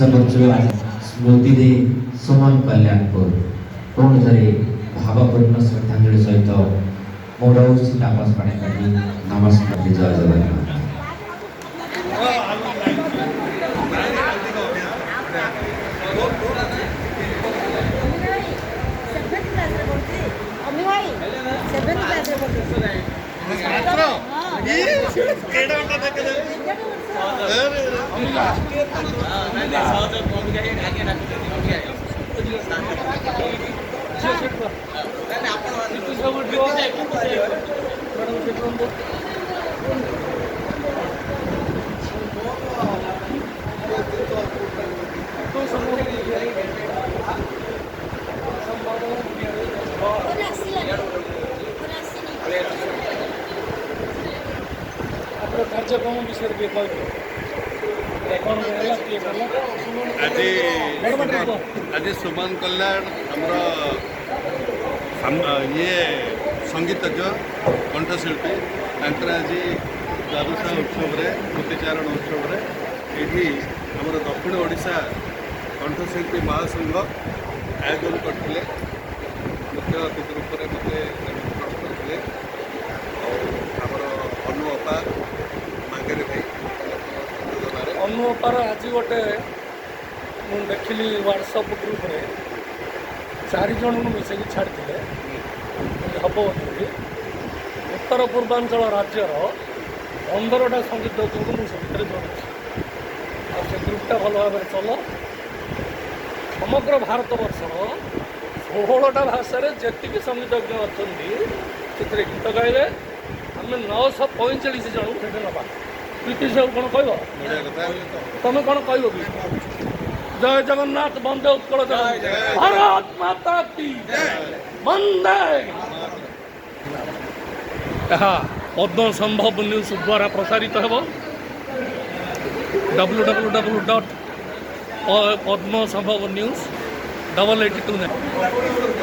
ଶେଷ କରୁଛୁ ସ୍ମୃତି ଦେଇ ସୁମନ କଲ୍ୟାଣପୁର ପୁଣି ଥରେ ଭାବପୂର୍ଣ୍ଣ ଶ୍ରଦ୍ଧାଞ୍ଜଳି ସହିତ ମୁଁ ରହୁଛି ତାପସ ପାଣିପାଟି। ନମସ୍କାର, ଜୟ ଜଗନ୍ନାଥ। कार्यक्रम विषय आज सुमन कल्याण ये संगीतज्ञ कंठशिल्पी आज द्वादश उत्सव स्मृतिचारण उत्सव ये आमर दक्षिण ओडिशा कंठशिल्पी महासंघ आयोजन करते मुख्य अतिथि रूप में मत निमंत्रण करते अनु अपा मांगेरे भाई अनु अपार आज गोटे मुझे देखिली व्हाट्सअप ग्रुप रे 4 जन मिसेक छाड़ी हम बोली उत्तर पूर्वांचल राज्यर 15टा संगीतज्ञ को मुझे भितर जोड़ी से ग्रुपटा भल भाव चल समग्र भारत वर्षर 16टा भाषा जी संगीतज्ञ अच्छा से गीत गाइबे आम 945 जन से नवा प्रीति सब कौन कह तुम कौन कह जय जगन्नाथ वंदे उत्कल भारत माता की वंदे। पद्म संभव न्यूज द्वारा प्रसारित हो www.padmasambhav news 8829